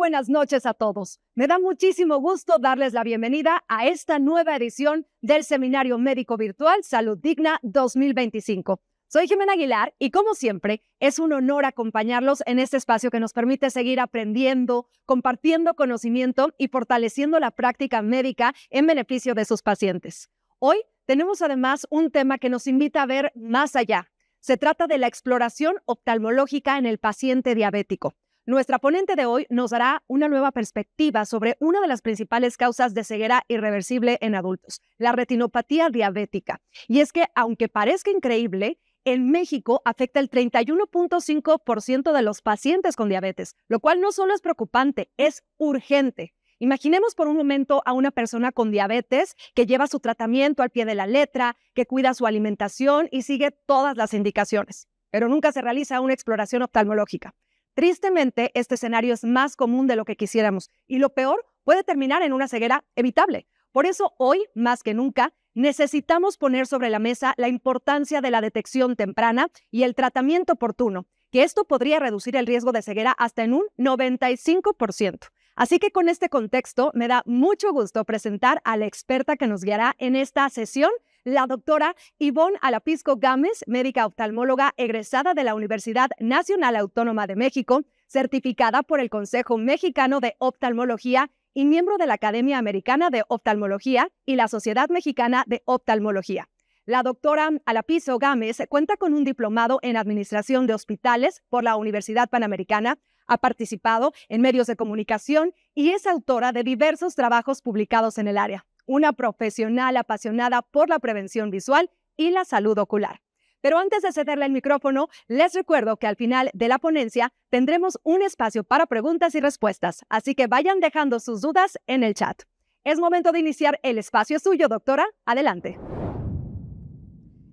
buenas noches a todos. Me da muchísimo gusto darles la bienvenida a esta nueva edición del Seminario Médico Virtual Salud Digna 2025. Soy Jimena Aguilar y, como siempre, es un honor acompañarlos en este espacio que nos permite seguir aprendiendo, compartiendo conocimiento y fortaleciendo la práctica médica en beneficio de sus pacientes. Hoy tenemos además un tema que nos invita a ver más allá. Se trata de la exploración oftalmológica en el paciente diabético. Nuestra ponente de hoy nos dará una nueva perspectiva sobre una de las principales causas de ceguera irreversible en adultos, la retinopatía diabética. Y es que, aunque parezca increíble, en México afecta el 31.5% de los pacientes con diabetes, lo cual no solo es preocupante, es urgente. Imaginemos por un momento a una persona con diabetes que lleva su tratamiento al pie de la letra, que cuida su alimentación y sigue todas las indicaciones, pero nunca se realiza una exploración oftalmológica. Tristemente, este escenario es más común de lo que quisiéramos y lo peor puede terminar en una ceguera evitable. Por eso, hoy, más que nunca, necesitamos poner sobre la mesa la importancia de la detección temprana y el tratamiento oportuno, que esto podría reducir el riesgo de ceguera hasta en un 95%. Así que con este contexto, me da mucho gusto presentar a la experta que nos guiará en esta sesión, la doctora Ivonne Alapisco Gámez, médica oftalmóloga egresada de la Universidad Nacional Autónoma de México, certificada por el Consejo Mexicano de Oftalmología y miembro de la Academia Americana de Oftalmología y la Sociedad Mexicana de Oftalmología. La doctora Alapisco Gámez cuenta con un diplomado en Administración de Hospitales por la Universidad Panamericana, ha participado en medios de comunicación y es autora de diversos trabajos publicados en el área. Una profesional apasionada por la prevención visual y la salud ocular. Pero antes de cederle el micrófono, les recuerdo que al final de la ponencia tendremos un espacio para preguntas y respuestas, así que vayan dejando sus dudas en el chat. Es momento de iniciar, el espacio es suyo, doctora. Adelante.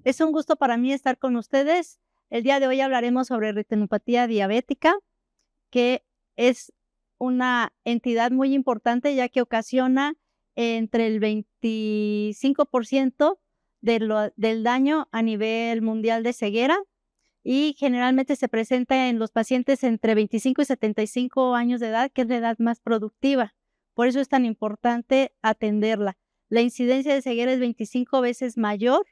Es un gusto para mí estar con ustedes. El día de hoy hablaremos sobre retinopatía diabética, que es una entidad muy importante ya que ocasiona entre el 25% del daño a nivel mundial de ceguera y generalmente se presenta en los pacientes entre 25 y 75 años de edad, que es la edad más productiva. Por eso es tan importante atenderla. La incidencia de ceguera es 25 veces mayor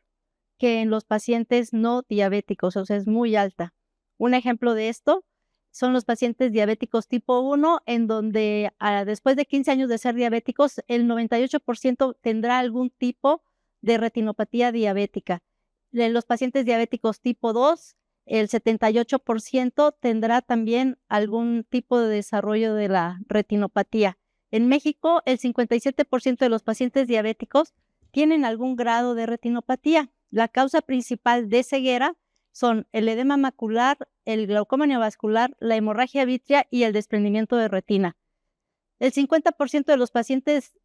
que en los pacientes no diabéticos, o sea, es muy alta. Un ejemplo de esto son los pacientes diabéticos tipo 1, en donde después de 15 años de ser diabéticos, el 98% tendrá algún tipo de retinopatía diabética. En los pacientes diabéticos tipo 2, el 78% tendrá también algún tipo de desarrollo de la retinopatía. En México, el 57% de los pacientes diabéticos tienen algún grado de retinopatía. La causa principal de ceguera son el edema macular, el glaucoma neovascular, la hemorragia vítrea y el desprendimiento de retina. El 50% de los pacientes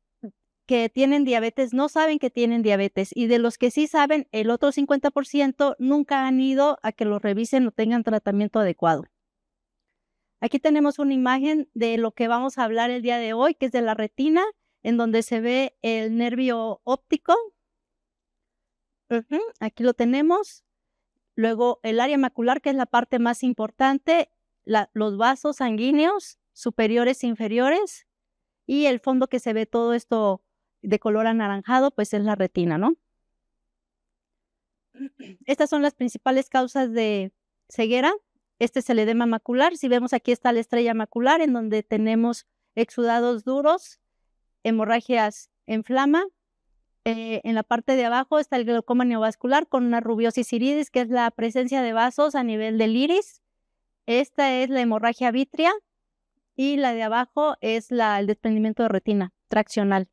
que tienen diabetes no saben que tienen diabetes y de los que sí saben, el otro 50% nunca han ido a que los revisen o tengan tratamiento adecuado. Aquí tenemos una imagen de lo que vamos a hablar el día de hoy, que es de la retina, en donde se ve el nervio óptico. Aquí lo tenemos. Luego el área macular, que es la parte más importante, los vasos sanguíneos superiores e inferiores, y el fondo que se ve todo esto de color anaranjado, pues es la retina, ¿no? Estas son las principales causas de ceguera. Este es el edema macular. Si vemos, aquí está la estrella macular, en donde tenemos exudados duros, hemorragias en flama. En la parte de abajo está el glaucoma neovascular con una rubiosis iridis, que es la presencia de vasos a nivel del iris. Esta es la hemorragia vítrea y la de abajo es el desprendimiento de retina traccional.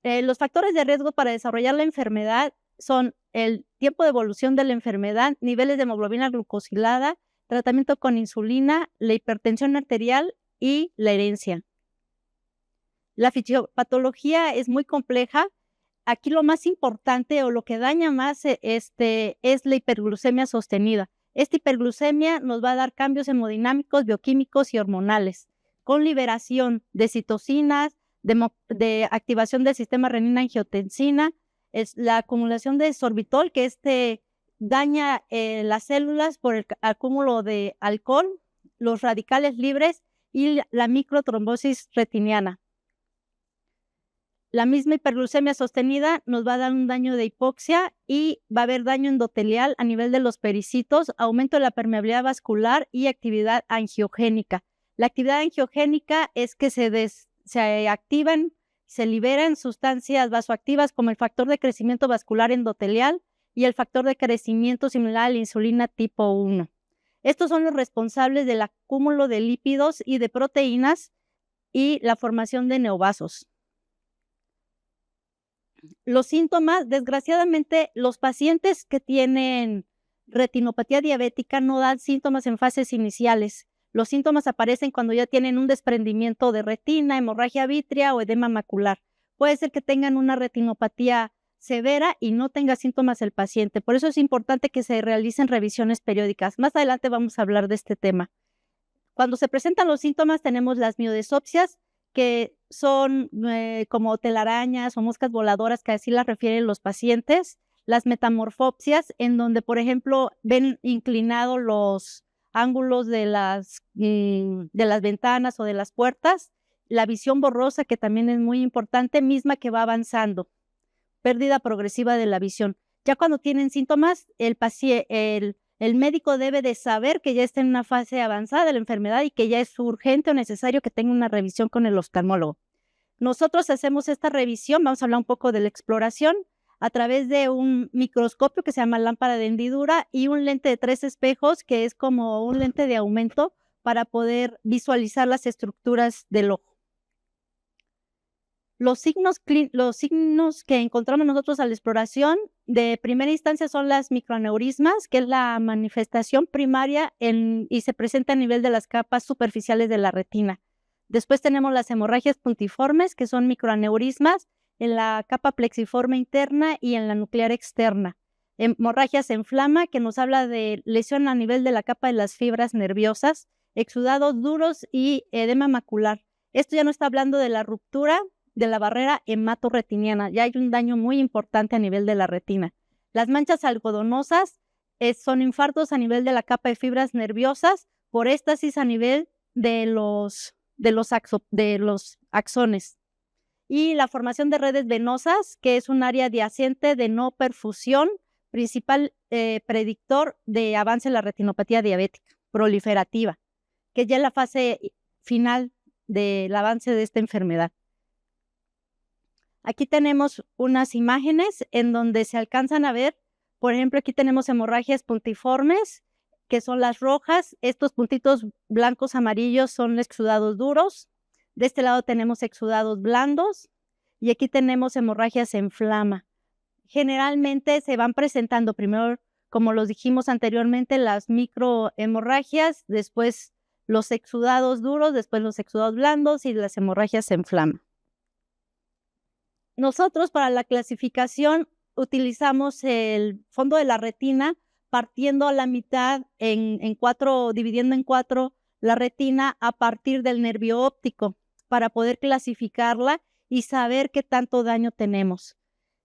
Los factores de riesgo para desarrollar la enfermedad son el tiempo de evolución de la enfermedad, niveles de hemoglobina glucosilada, tratamiento con insulina, la hipertensión arterial y la herencia. La fisiopatología es muy compleja. Aquí lo más importante o lo que daña más es la hiperglucemia sostenida. Esta hiperglucemia nos va a dar cambios hemodinámicos, bioquímicos y hormonales, con liberación de citocinas, de activación del sistema renina-angiotensina, es la acumulación de sorbitol, que daña las células por el acúmulo de alcohol, los radicales libres y la microtrombosis retiniana. La misma hiperglucemia sostenida nos va a dar un daño de hipoxia y va a haber daño endotelial a nivel de los pericitos, aumento de la permeabilidad vascular y actividad angiogénica. La actividad angiogénica es que se activan, se liberan sustancias vasoactivas como el factor de crecimiento vascular endotelial y el factor de crecimiento similar a la insulina tipo 1. Estos son los responsables del acúmulo de lípidos y de proteínas y la formación de neovasos. Los síntomas, desgraciadamente, los pacientes que tienen retinopatía diabética no dan síntomas en fases iniciales. Los síntomas aparecen cuando ya tienen un desprendimiento de retina, hemorragia vítrea o edema macular. Puede ser que tengan una retinopatía severa y no tenga síntomas el paciente. Por eso es importante que se realicen revisiones periódicas. Más adelante vamos a hablar de este tema. Cuando se presentan los síntomas tenemos las miodesopsias, que son como telarañas o moscas voladoras, que así las refieren los pacientes. Las metamorfopsias, en donde, por ejemplo, ven inclinados los ángulos de las ventanas o de las puertas. La visión borrosa, que también es muy importante, misma que va avanzando. Pérdida progresiva de la visión. Ya cuando tienen síntomas, el médico debe de saber que ya está en una fase avanzada de la enfermedad y que ya es urgente o necesario que tenga una revisión con el oftalmólogo. Nosotros hacemos esta revisión, vamos a hablar un poco de la exploración, a través de un microscopio que se llama lámpara de hendidura y un lente de 3 espejos, que es como un lente de aumento para poder visualizar las estructuras del ojo. Los signos que encontramos nosotros a la exploración de primera instancia son las microaneurismas, que es la manifestación primaria y se presenta a nivel de las capas superficiales de la retina. Después tenemos las hemorragias puntiformes, que son microaneurismas en la capa plexiforme interna y en la nuclear externa. Hemorragias en flama, que nos habla de lesión a nivel de la capa de las fibras nerviosas, exudados duros y edema macular. Esto ya no está hablando de la ruptura de la barrera hematorretiniana, ya hay un daño muy importante a nivel de la retina. Las manchas algodonosas son infartos a nivel de la capa de fibras nerviosas por éstasis a nivel de los axones. Y la formación de redes venosas, que es un área adyacente de no perfusión, principal predictor de avance en la retinopatía diabética proliferativa, que ya es la fase final del avance de esta enfermedad. Aquí tenemos unas imágenes en donde se alcanzan a ver, por ejemplo, aquí tenemos hemorragias puntiformes, que son las rojas. Estos puntitos blancos amarillos son exudados duros. De este lado tenemos exudados blandos y aquí tenemos hemorragias en flama. Generalmente se van presentando primero, como los dijimos anteriormente, las microhemorragias, después los exudados duros, después los exudados blandos y las hemorragias en flama. Nosotros para la clasificación utilizamos el fondo de la retina partiendo a la mitad dividiendo en 4 la retina a partir del nervio óptico para poder clasificarla y saber qué tanto daño tenemos.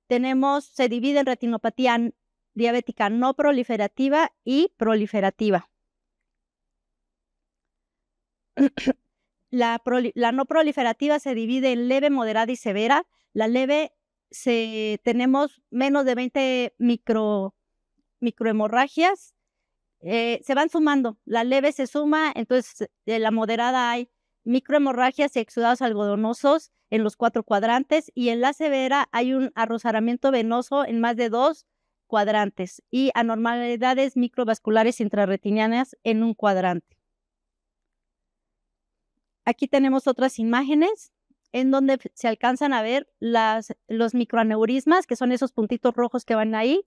Se divide en retinopatía diabética no proliferativa y proliferativa. La no proliferativa se divide en leve, moderada y severa. La leve tenemos menos de 20 microhemorragias. Se van sumando. La leve se suma, entonces de la moderada hay microhemorragias y exudados algodonosos en los 4 cuadrantes y en la severa hay un arrozamiento venoso en más de 2 cuadrantes y anormalidades microvasculares intrarretinianas en un cuadrante. Aquí tenemos otras imágenes en donde se alcanzan a ver los microaneurismas, que son esos puntitos rojos que van ahí.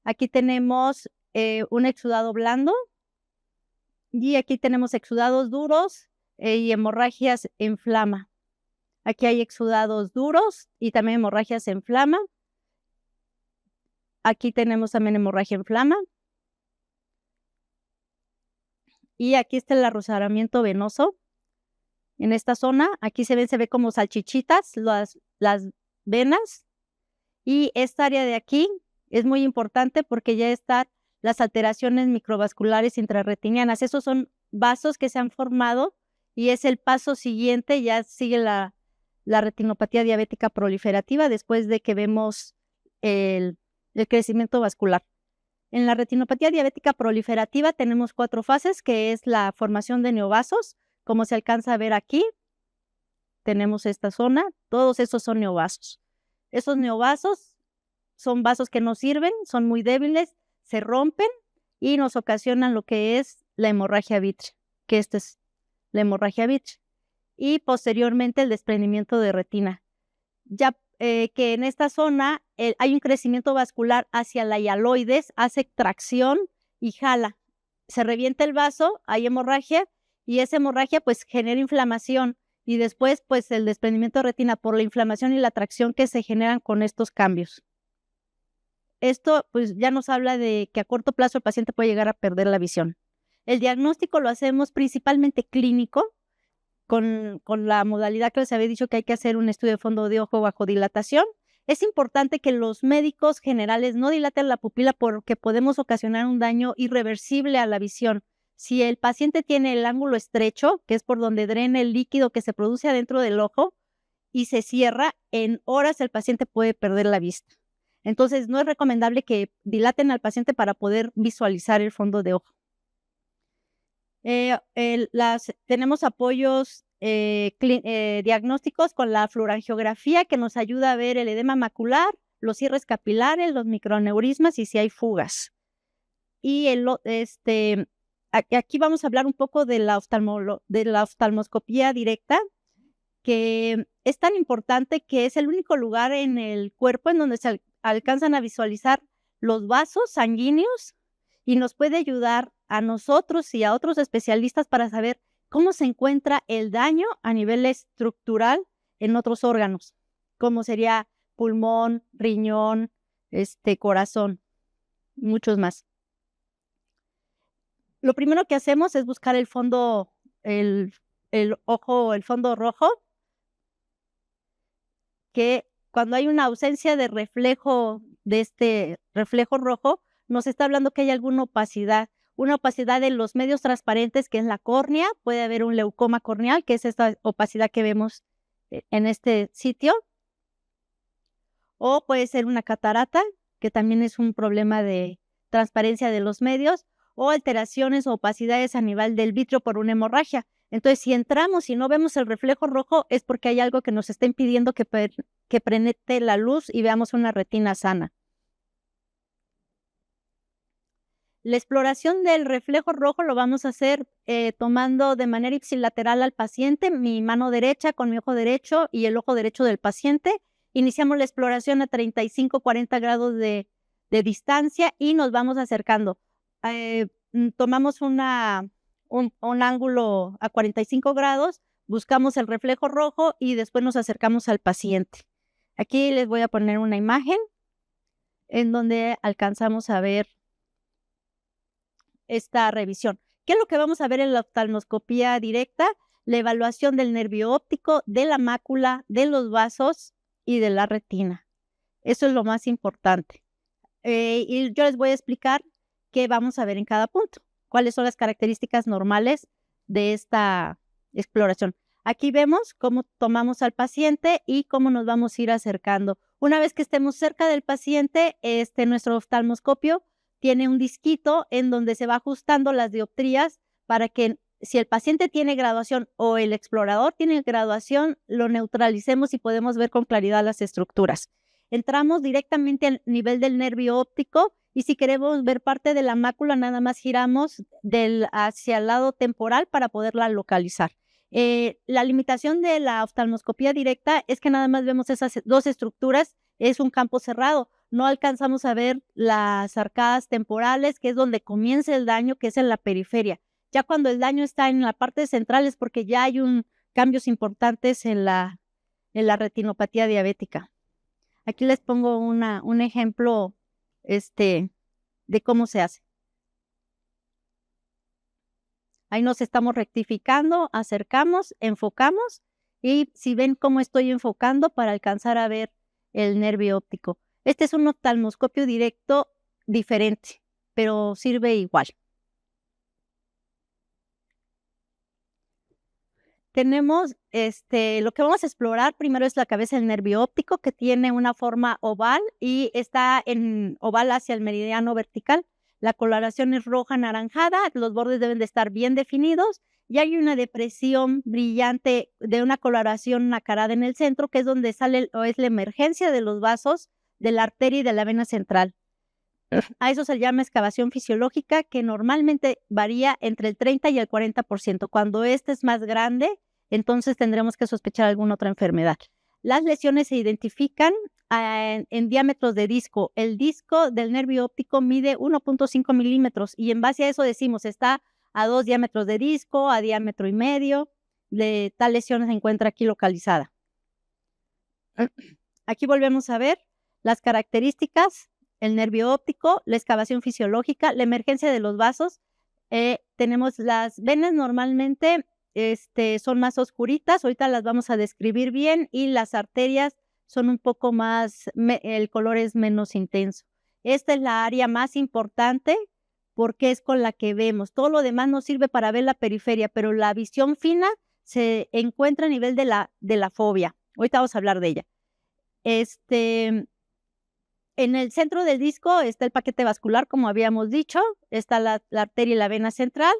Aquí tenemos un exudado blando y aquí tenemos exudados duros y hemorragias en flama. Aquí hay exudados duros y también hemorragias en flama. Aquí tenemos también hemorragia en flama. Y aquí está el arrozamiento venoso. En esta zona, aquí se ve como salchichitas las venas. Y esta área de aquí es muy importante porque ya están las alteraciones microvasculares intrarretinianas. Esos son vasos que se han formado y es el paso siguiente, ya sigue la retinopatía diabética proliferativa después de que vemos el crecimiento vascular. En la retinopatía diabética proliferativa tenemos 4 fases, que es la formación de neovasos, como se alcanza a ver aquí. Tenemos esta zona, todos esos son neovasos. Esos neovasos son vasos que no sirven, son muy débiles, se rompen y nos ocasionan lo que es la hemorragia vitrea, que esta es la hemorragia vitrea. Y posteriormente el desprendimiento de retina. Ya que en esta zona hay un crecimiento vascular hacia la hialoides, hace tracción y jala. Se revienta el vaso, hay hemorragia, y esa hemorragia pues genera inflamación, y después pues el desprendimiento de retina por la inflamación y la tracción que se generan con estos cambios. Esto pues ya nos habla de que a corto plazo el paciente puede llegar a perder la visión. El diagnóstico lo hacemos principalmente clínico, con la modalidad que les había dicho, que hay que hacer un estudio de fondo de ojo bajo dilatación. Es importante que los médicos generales no dilaten la pupila porque podemos ocasionar un daño irreversible a la visión. Si el paciente tiene el ángulo estrecho, que es por donde drena el líquido que se produce adentro del ojo, y se cierra, en horas el paciente puede perder la vista. Entonces, no es recomendable que dilaten al paciente para poder visualizar el fondo de ojo. Tenemos apoyos diagnósticos con la fluorangiografía, que nos ayuda a ver el edema macular, los cierres capilares, los microaneurismas y si hay fugas. Y aquí vamos a hablar un poco de la oftalmoscopía directa, que es tan importante que es el único lugar en el cuerpo en donde se alcanzan a visualizar los vasos sanguíneos, y nos puede ayudar a nosotros y a otros especialistas para saber cómo se encuentra el daño a nivel estructural en otros órganos, como sería pulmón, riñón, corazón, muchos más. Lo primero que hacemos es buscar el fondo, el fondo rojo, que cuando hay una ausencia de reflejo, de este reflejo rojo, nos está hablando que hay alguna opacidad en los medios transparentes, que es la córnea. Puede haber un leucoma corneal, que es esta opacidad que vemos en este sitio, o puede ser una catarata, que también es un problema de transparencia de los medios, o alteraciones o opacidades a nivel del vítreo por una hemorragia. Entonces, si entramos y no vemos el reflejo rojo, es porque hay algo que nos está impidiendo que penetre la luz y veamos una retina sana. La exploración del reflejo rojo lo vamos a hacer tomando de manera ipsilateral al paciente, mi mano derecha con mi ojo derecho y el ojo derecho del paciente. Iniciamos la exploración a 35-40 grados de distancia y nos vamos acercando. Tomamos un ángulo a 45 grados, buscamos el reflejo rojo y después nos acercamos al paciente. Aquí les voy a poner una imagen en donde alcanzamos a ver esta revisión. ¿Qué es lo que vamos a ver en la oftalmoscopía directa? La evaluación del nervio óptico, de la mácula, de los vasos y de la retina. Eso es lo más importante. Y yo les voy a explicar qué vamos a ver en cada punto, cuáles son las características normales de esta exploración. Aquí vemos cómo tomamos al paciente y cómo nos vamos a ir acercando. Una vez que estemos cerca del paciente, nuestro oftalmoscopio tiene un disquito en donde se va ajustando las dioptrías para que si el paciente tiene graduación o el explorador tiene graduación, lo neutralicemos y podemos ver con claridad las estructuras. Entramos directamente al nivel del nervio óptico y si queremos ver parte de la mácula, nada más giramos hacia el lado temporal para poderla localizar. La limitación de la oftalmoscopía directa es que nada más vemos esas dos estructuras, es un campo cerrado. No alcanzamos a ver las arcadas temporales, que es donde comienza el daño, que es en la periferia. Ya cuando el daño está en la parte central es porque ya hay cambios importantes en la retinopatía diabética. Aquí les pongo un ejemplo de cómo se hace. Ahí nos estamos rectificando, acercamos, enfocamos y si ven cómo estoy enfocando para alcanzar a ver el nervio óptico. Este es un oftalmoscopio directo diferente, pero sirve igual. Tenemos, lo que vamos a explorar primero es la cabeza del nervio óptico, que tiene una forma oval y está en oval hacia el meridiano vertical. La coloración es roja anaranjada, los bordes deben de estar bien definidos y hay una depresión brillante de una coloración nacarada en el centro, que es donde sale o es la emergencia de los vasos de la arteria y de la vena central. A eso se llama excavación fisiológica, que normalmente varía entre el 30 y el 40%. Cuando este es más grande, entonces tendremos que sospechar alguna otra enfermedad. Las lesiones se identifican en diámetros de disco. El disco del nervio óptico mide 1.5 milímetros y en base a eso decimos está a 2 diámetros de disco, a diámetro y medio. Tal lesión se encuentra aquí localizada. Aquí volvemos a ver las características: el nervio óptico, la excavación fisiológica, la emergencia de los vasos. Tenemos las venas normalmente son más oscuritas, ahorita las vamos a describir bien, y las arterias son un poco más, el color es menos intenso. Esta es la área más importante porque es con la que vemos. Todo lo demás nos sirve para ver la periferia, pero la visión fina se encuentra a nivel de la fobia. Ahorita vamos a hablar de ella. En el centro del disco está el paquete vascular, como habíamos dicho, está la arteria y la vena central,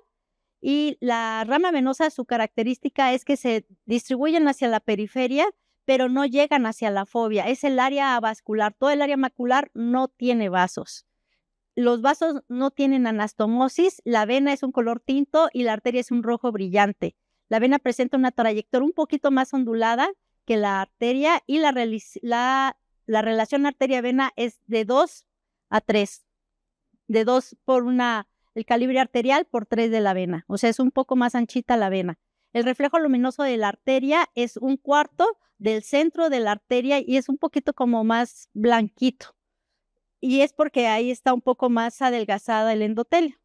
y la rama venosa, su característica es que se distribuyen hacia la periferia, pero no llegan hacia la fobia. Es el área avascular. Todo el área macular no tiene vasos. Los vasos no tienen anastomosis, la vena es un color tinto y la arteria es un rojo brillante. La vena presenta una trayectoria un poquito más ondulada que la arteria, y la relación arteria-vena es de 2 a 3. De 2 por el calibre arterial por 3 de la vena. O sea, es un poco más anchita la vena. El reflejo luminoso de la arteria es 1/4 del centro de la arteria y es un poquito como más blanquito. Y es porque ahí está un poco más adelgazada el endotelio.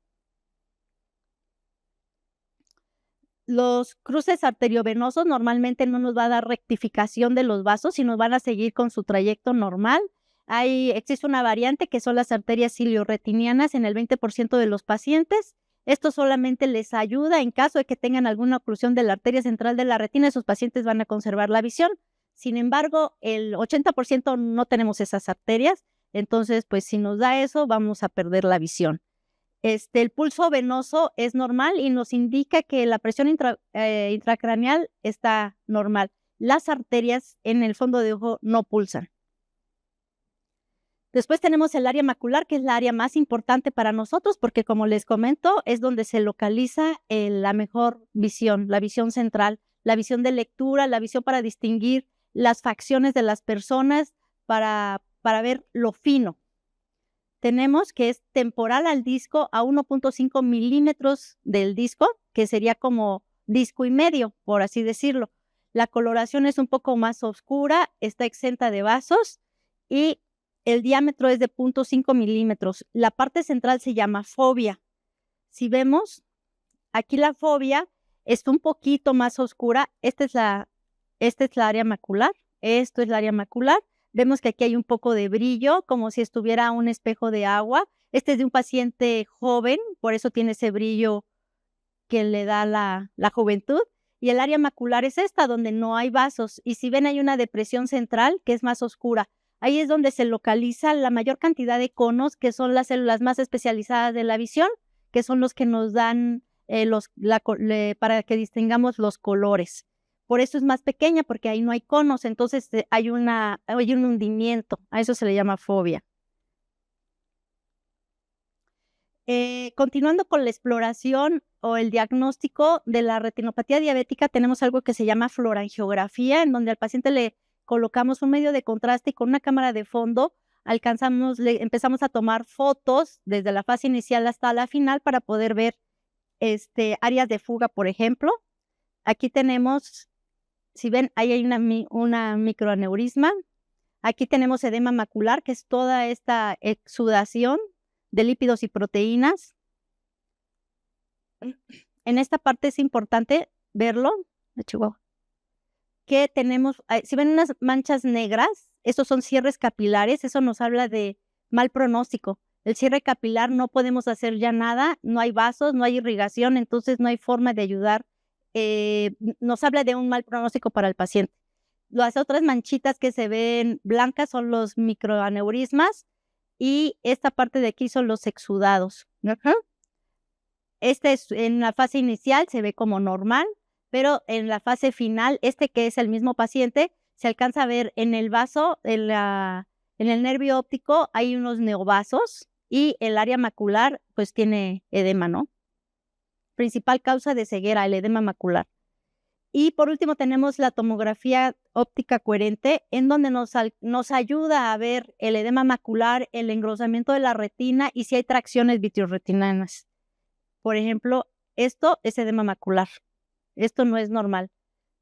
Los cruces arteriovenosos normalmente no nos va a dar rectificación de los vasos, sino van a seguir con su trayecto normal. Existe una variante que son las arterias ilioretinianas en el 20% de los pacientes. Esto solamente les ayuda en caso de que tengan alguna oclusión de la arteria central de la retina. Esos pacientes van a conservar la visión. Sin embargo, el 80% no tenemos esas arterias. Entonces, pues si nos da eso, vamos a perder la visión. El pulso venoso es normal y nos indica que la presión intracraneal está normal. Las arterias en el fondo de ojo no pulsan. Después tenemos el área macular, que es la área más importante para nosotros porque, como les comento, es donde se localiza la mejor visión, la visión central, la visión de lectura, la visión para distinguir las facciones de las personas, para ver lo fino. Tenemos que es temporal al disco a 1.5 milímetros del disco, que sería como disco y medio, por así decirlo. La coloración es un poco más oscura, está exenta de vasos y el diámetro es de 0.5 milímetros. La parte central se llama fobia. Si vemos, aquí la fobia es un poquito más oscura. Esta es la área macular. Esto es la área macular. Vemos que aquí hay un poco de brillo, como si estuviera un espejo de agua. Este es de un paciente joven, por eso tiene ese brillo que le da la juventud. Y el área macular es esta, donde no hay vasos. Y si ven, hay una depresión central que es más oscura. Ahí es donde se localiza la mayor cantidad de conos, que son las células más especializadas de la visión, que son los que nos dan para que distingamos los colores. Por eso es más pequeña, porque ahí no hay conos, entonces hay un hundimiento. A eso se le llama fobia. Continuando con la exploración o el diagnóstico de la retinopatía diabética, tenemos algo que se llama fluorangiografía, en donde al paciente le colocamos un medio de contraste y con una cámara de fondo empezamos a tomar fotos desde la fase inicial hasta la final para poder ver áreas de fuga, por ejemplo. Aquí tenemos, si ven, ahí hay una microaneurisma. Aquí tenemos edema macular, que es toda esta exudación de lípidos y proteínas. En esta parte es importante verlo, de Chihuahua, que tenemos, si ven unas manchas negras, esos son cierres capilares, eso nos habla de mal pronóstico. El cierre capilar no podemos hacer ya nada, no hay vasos, no hay irrigación, entonces no hay forma de ayudar nos habla de un mal pronóstico para el paciente. Las otras manchitas que se ven blancas son los microaneurismas y esta parte de aquí son los exudados. Este es en la fase inicial se ve como normal, pero en la fase final, que es el mismo paciente, se alcanza a ver en el vaso, en el nervio óptico hay unos neovasos y el área macular pues tiene edema, ¿no? Principal causa de ceguera, el edema macular. Y por último tenemos la tomografía óptica coherente, en donde nos ayuda a ver el edema macular, el engrosamiento de la retina y si hay tracciones vitreoretinanas. Por ejemplo, esto es edema macular. Esto no es normal.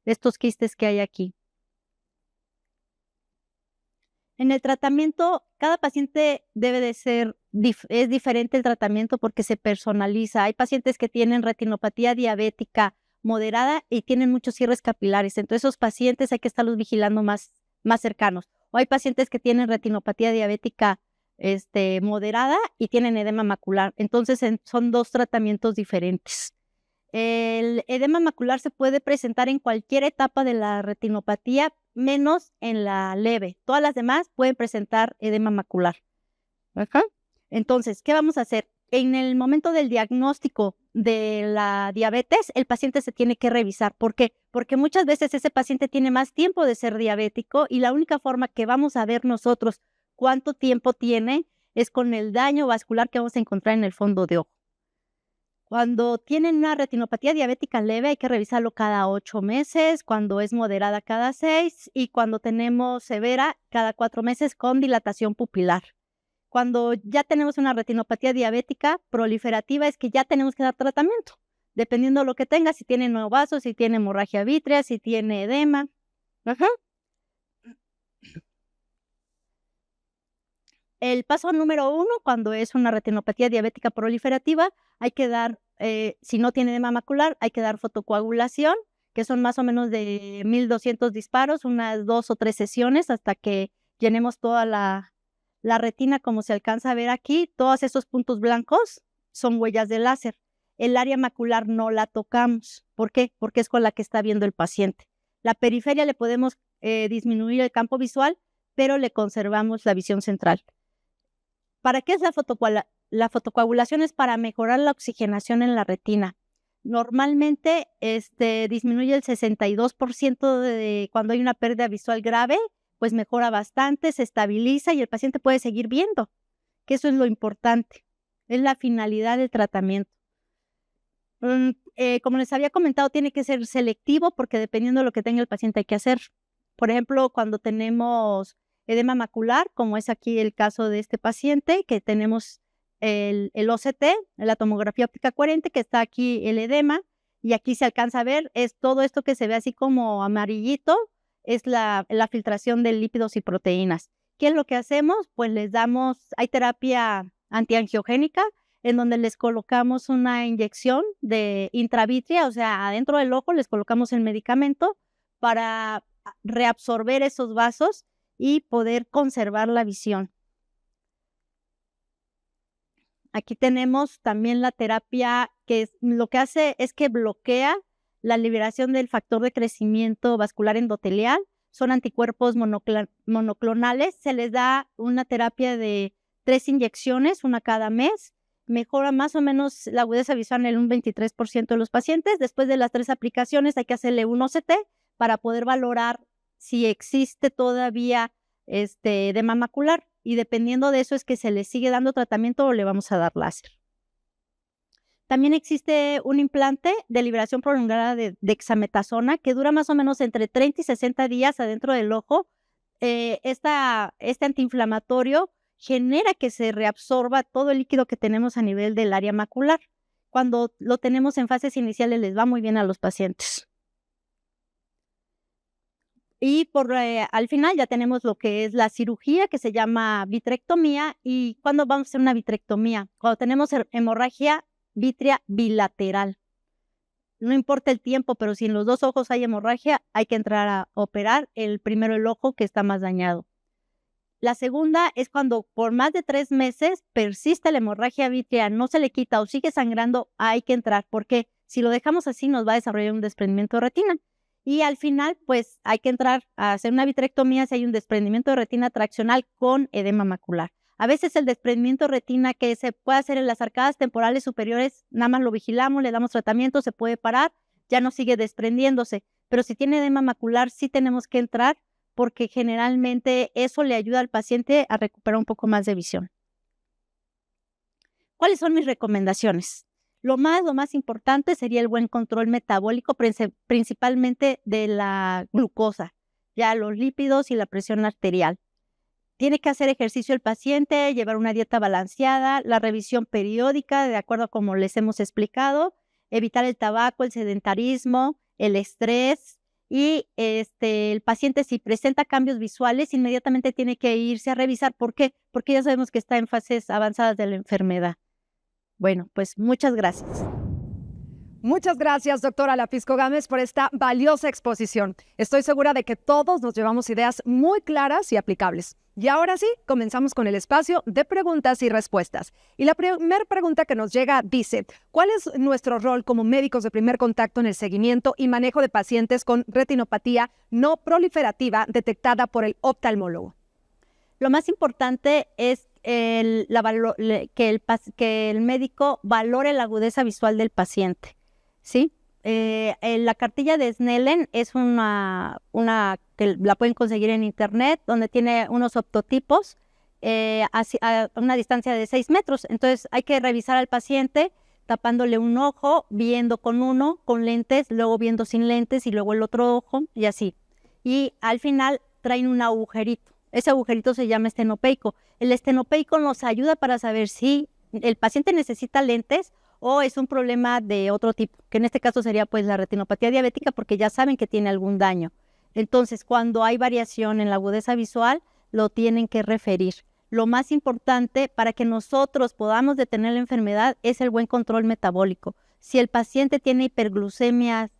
Estos quistes que hay aquí. En el tratamiento, cada paciente debe de ser, es diferente el tratamiento porque se personaliza. Hay pacientes que tienen retinopatía diabética moderada y tienen muchos cierres capilares. Entonces, esos pacientes hay que estarlos vigilando más cercanos. O hay pacientes que tienen retinopatía diabética moderada y tienen edema macular. Entonces, son dos tratamientos diferentes. El edema macular se puede presentar en cualquier etapa de la retinopatía, menos en la leve. Todas las demás pueden presentar edema macular. Entonces, ¿qué vamos a hacer? En el momento del diagnóstico de la diabetes, el paciente se tiene que revisar. ¿Por qué? Porque muchas veces ese paciente tiene más tiempo de ser diabético y la única forma que vamos a ver nosotros cuánto tiempo tiene es con el daño vascular que vamos a encontrar en el fondo de ojo. Cuando tienen una retinopatía diabética leve hay que revisarlo cada 8 meses, cuando es moderada cada 6 y cuando tenemos severa cada 4 meses con dilatación pupilar. Cuando ya tenemos una retinopatía diabética proliferativa es que ya tenemos que dar tratamiento, dependiendo de lo que tenga, si tiene neovasos, si tiene hemorragia vítrea, si tiene edema. El paso número 1, cuando es una retinopatía diabética proliferativa, hay que dar, si no tiene edema macular, hay que dar fotocoagulación, que son más o menos de 1200 disparos, unas 2 o 3 sesiones hasta que llenemos toda la retina, como se alcanza a ver aquí. Todos esos puntos blancos son huellas de láser. El área macular no la tocamos. ¿Por qué? Porque es con la que está viendo el paciente. La periferia le podemos disminuir el campo visual, pero le conservamos la visión central. ¿Para qué es la fotocoagulación? La fotocoagulación es para mejorar la oxigenación en la retina. Normalmente disminuye el 62% de cuando hay una pérdida visual grave, pues mejora bastante, se estabiliza y el paciente puede seguir viendo, que eso es lo importante, es la finalidad del tratamiento. Como les había comentado, tiene que ser selectivo porque dependiendo de lo que tenga el paciente hay que hacer. Por ejemplo, cuando tenemos edema macular, como es aquí el caso de este paciente, que tenemos el OCT, la tomografía óptica coherente, que está aquí el edema, y aquí se alcanza a ver, es todo esto que se ve así como amarillito, es la filtración de lípidos y proteínas. ¿Qué es lo que hacemos? Pues les damos, hay terapia antiangiogénica, en donde les colocamos una inyección de intravítrea, o sea, adentro del ojo les colocamos el medicamento para reabsorber esos vasos y poder conservar la visión. Aquí tenemos también la terapia que lo que hace es que bloquea la liberación del factor de crecimiento vascular endotelial. Son anticuerpos monoclonales. Se les da una terapia de 3 inyecciones, una cada mes. Mejora más o menos la agudeza visual en un 23% de los pacientes. Después de las 3 aplicaciones hay que hacerle un OCT para poder valorar si existe todavía edema macular. Y dependiendo de eso es que se le sigue dando tratamiento o le vamos a dar láser. También existe un implante de liberación prolongada de dexametasona que dura más o menos entre 30 y 60 días adentro del ojo. Este antiinflamatorio genera que se reabsorba todo el líquido que tenemos a nivel del área macular. Cuando lo tenemos en fases iniciales les va muy bien a los pacientes. Y al final ya tenemos lo que es la cirugía, que se llama vitrectomía. ¿Y cuándo vamos a hacer una vitrectomía? Cuando tenemos hemorragia vítrea bilateral. No importa el tiempo, pero si en los 2 ojos hay hemorragia, hay que entrar a operar primero el ojo que está más dañado. La segunda es cuando por más de 3 meses persiste la hemorragia vítrea, no se le quita o sigue sangrando, hay que entrar. ¿Por qué? Si lo dejamos así, nos va a desarrollar un desprendimiento de retina. Y al final, pues hay que entrar a hacer una vitrectomía si hay un desprendimiento de retina traccional con edema macular. A veces el desprendimiento de retina que se puede hacer en las arcadas temporales superiores, nada más lo vigilamos, le damos tratamiento, se puede parar, ya no sigue desprendiéndose. Pero si tiene edema macular, sí tenemos que entrar porque generalmente eso le ayuda al paciente a recuperar un poco más de visión. ¿Cuáles son mis recomendaciones? Lo más importante sería el buen control metabólico, principalmente de la glucosa, ya los lípidos y la presión arterial. Tiene que hacer ejercicio el paciente, llevar una dieta balanceada, la revisión periódica, de acuerdo a como les hemos explicado, evitar el tabaco, el sedentarismo, el estrés y el paciente si presenta cambios visuales, inmediatamente tiene que irse a revisar. ¿Por qué? Porque ya sabemos que está en fases avanzadas de la enfermedad. Bueno, pues muchas gracias. Muchas gracias, doctora Lapisco Gámez, por esta valiosa exposición. Estoy segura de que todos nos llevamos ideas muy claras y aplicables. Y ahora sí, comenzamos con el espacio de preguntas y respuestas. Y la primera pregunta que nos llega dice, ¿cuál es nuestro rol como médicos de primer contacto en el seguimiento y manejo de pacientes con retinopatía no proliferativa detectada por el oftalmólogo? Lo más importante es que el médico valore la agudeza visual del paciente, ¿sí? La cartilla de Snellen es una que la pueden conseguir en internet, donde tiene unos optotipos a una distancia de 6 metros. Entonces hay que revisar al paciente tapándole un ojo, viendo con uno, con lentes, luego viendo sin lentes y luego el otro ojo y así. Y al final traen un agujerito. Ese agujerito se llama estenopeico. El estenopeico nos ayuda para saber si el paciente necesita lentes o es un problema de otro tipo, que en este caso sería pues la retinopatía diabética porque ya saben que tiene algún daño. Entonces, cuando hay variación en la agudeza visual, lo tienen que referir. Lo más importante para que nosotros podamos detener la enfermedad es el buen control metabólico. Si el paciente tiene hiperglucemias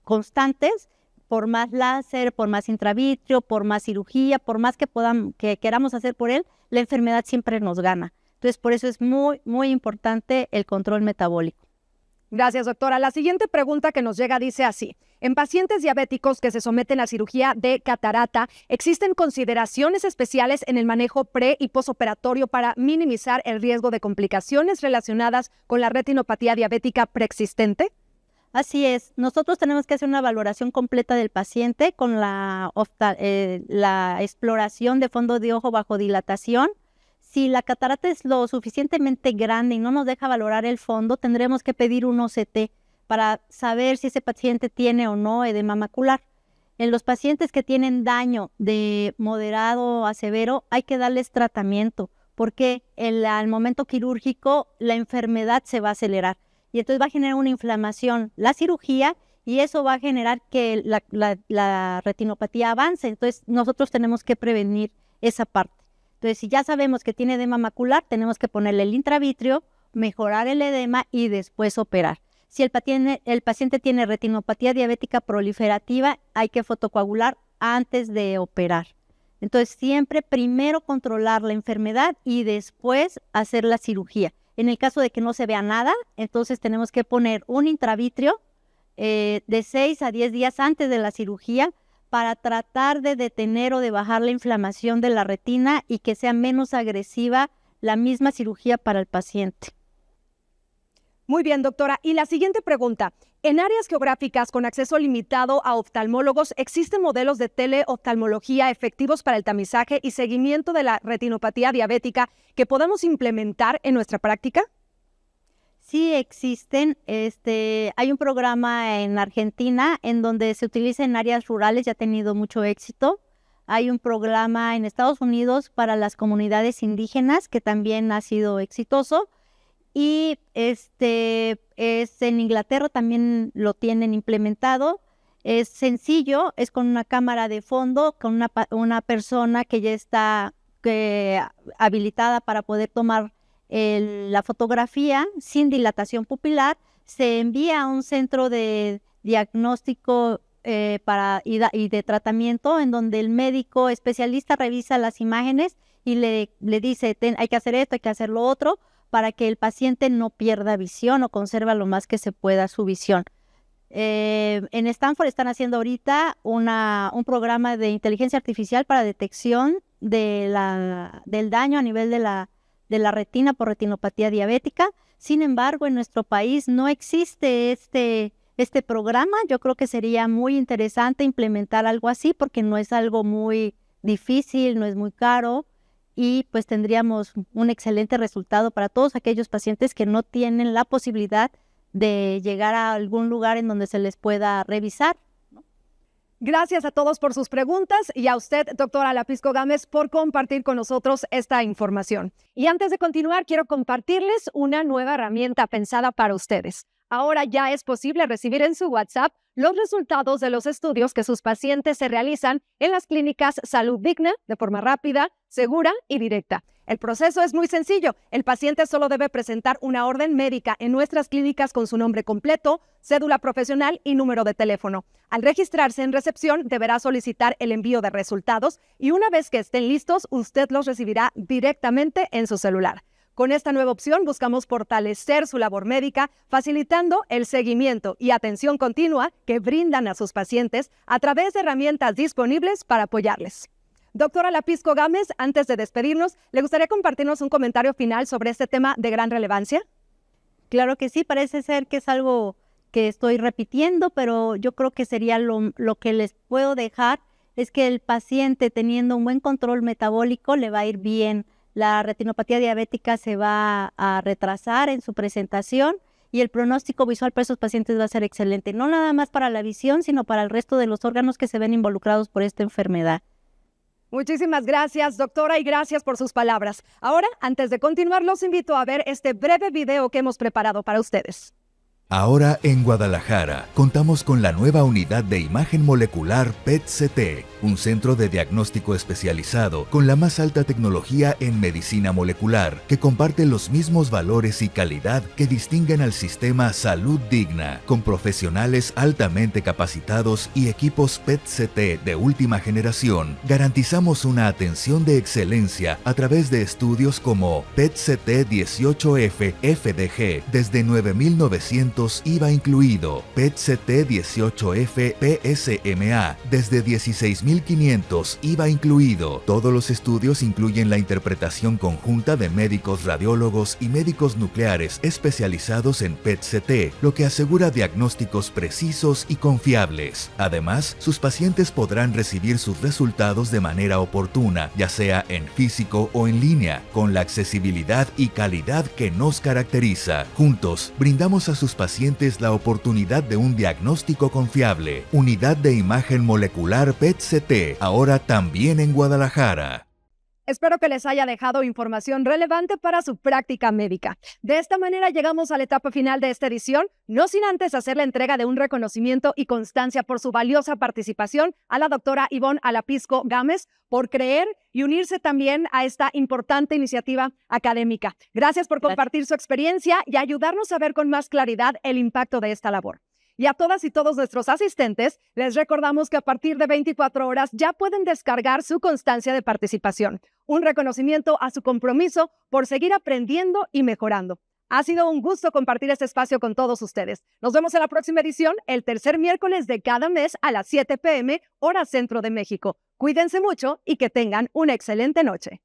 constantes, por más láser, por más intravitrio, por más cirugía, por más que queramos hacer por él, la enfermedad siempre nos gana. Entonces, por eso es muy, muy importante el control metabólico. Gracias, doctora. La siguiente pregunta que nos llega dice así. En pacientes diabéticos que se someten a cirugía de catarata, ¿existen consideraciones especiales en el manejo pre- y posoperatorio para minimizar el riesgo de complicaciones relacionadas con la retinopatía diabética preexistente? Así es. Nosotros tenemos que hacer una valoración completa del paciente con la exploración de fondo de ojo bajo dilatación. Si la catarata es lo suficientemente grande y no nos deja valorar el fondo, tendremos que pedir un OCT para saber si ese paciente tiene o no edema macular. En los pacientes que tienen daño de moderado a severo, hay que darles tratamiento porque al momento quirúrgico la enfermedad se va a acelerar y entonces va a generar una inflamación la cirugía y eso va a generar que la retinopatía avance. Entonces nosotros tenemos que prevenir esa parte. Entonces, si ya sabemos que tiene edema macular, tenemos que ponerle el intravitrio, mejorar el edema y después operar. Si el paciente tiene retinopatía diabética proliferativa, hay que fotocoagular antes de operar. Entonces, siempre primero controlar la enfermedad y después hacer la cirugía. En el caso de que no se vea nada, entonces tenemos que poner un intravitrio de 6 a 10 días antes de la cirugía para tratar de detener o de bajar la inflamación de la retina y que sea menos agresiva la misma cirugía para el paciente. Muy bien, doctora. Y la siguiente pregunta. En áreas geográficas con acceso limitado a oftalmólogos, ¿existen modelos de teleoftalmología efectivos para el tamizaje y seguimiento de la retinopatía diabética que podamos implementar en nuestra práctica? Sí existen, hay un programa en Argentina en donde se utiliza en áreas rurales y ha tenido mucho éxito. Hay un programa en Estados Unidos para las comunidades indígenas que también ha sido exitoso y es en Inglaterra también lo tienen implementado. Es sencillo, es con una cámara de fondo, con una persona que ya está habilitada para poder tomar la fotografía sin dilatación pupilar, se envía a un centro de diagnóstico y de tratamiento en donde el médico especialista revisa las imágenes y le dice hay que hacer esto, hay que hacer lo otro para que el paciente no pierda visión o conserve lo más que se pueda su visión. En Stanford están haciendo ahorita un programa de inteligencia artificial para detección del daño a nivel de la retina por retinopatía diabética. Sin embargo, en nuestro país no existe este programa. Yo creo que sería muy interesante implementar algo así porque no es algo muy difícil, no es muy caro y pues tendríamos un excelente resultado para todos aquellos pacientes que no tienen la posibilidad de llegar a algún lugar en donde se les pueda revisar. Gracias a todos por sus preguntas y a usted, doctora Lapisco Gámez, por compartir con nosotros esta información. Y antes de continuar, quiero compartirles una nueva herramienta pensada para ustedes. Ahora ya es posible recibir en su WhatsApp los resultados de los estudios que sus pacientes se realizan en las clínicas Salud Digna de forma rápida, segura y directa. El proceso es muy sencillo. El paciente solo debe presentar una orden médica en nuestras clínicas con su nombre completo, cédula profesional y número de teléfono. Al registrarse en recepción, deberá solicitar el envío de resultados y una vez que estén listos, usted los recibirá directamente en su celular. Con esta nueva opción buscamos fortalecer su labor médica, facilitando el seguimiento y atención continua que brindan a sus pacientes a través de herramientas disponibles para apoyarles. Doctora Lapisco Gámez, antes de despedirnos, ¿le gustaría compartirnos un comentario final sobre este tema de gran relevancia? Claro que sí, parece ser que es algo que estoy repitiendo, pero yo creo que sería lo que les puedo dejar, es que el paciente teniendo un buen control metabólico le va a ir bien. La retinopatía diabética se va a retrasar en su presentación y el pronóstico visual para esos pacientes va a ser excelente, no nada más para la visión, sino para el resto de los órganos que se ven involucrados por esta enfermedad. Muchísimas gracias, doctora, y gracias por sus palabras. Ahora, antes de continuar, los invito a ver este breve video que hemos preparado para ustedes. Ahora en Guadalajara contamos con la nueva unidad de imagen molecular PET-CT, un centro de diagnóstico especializado con la más alta tecnología en medicina molecular, que comparte los mismos valores y calidad que distinguen al sistema Salud Digna, con profesionales altamente capacitados y equipos PET-CT de última generación. Garantizamos una atención de excelencia a través de estudios como PET-CT 18F FDG desde 9.900 IVA incluido, PET-CT 18F PSMA desde 16.500 IVA incluido. Todos los estudios incluyen la interpretación conjunta de médicos radiólogos y médicos nucleares especializados en PET-CT, lo que asegura diagnósticos precisos y confiables. Además, sus pacientes podrán recibir sus resultados de manera oportuna, ya sea en físico o en línea, con la accesibilidad y calidad que nos caracteriza. Juntos, brindamos a sus pacientes la oportunidad de un diagnóstico confiable. Unidad de imagen molecular PET-CT, ahora también en Guadalajara. Espero que les haya dejado información relevante para su práctica médica. De esta manera llegamos a la etapa final de esta edición, no sin antes hacer la entrega de un reconocimiento y constancia por su valiosa participación a la doctora Ivonne Lapisco Gámez por creer y unirse también a esta importante iniciativa académica. Gracias por compartir su experiencia y ayudarnos a ver con más claridad el impacto de esta labor. Y a todas y todos nuestros asistentes, les recordamos que a partir de 24 horas ya pueden descargar su constancia de participación, un reconocimiento a su compromiso por seguir aprendiendo y mejorando. Ha sido un gusto compartir este espacio con todos ustedes. Nos vemos en la próxima edición, el tercer miércoles de cada mes a las 7 p.m., hora Centro de México. Cuídense mucho y que tengan una excelente noche.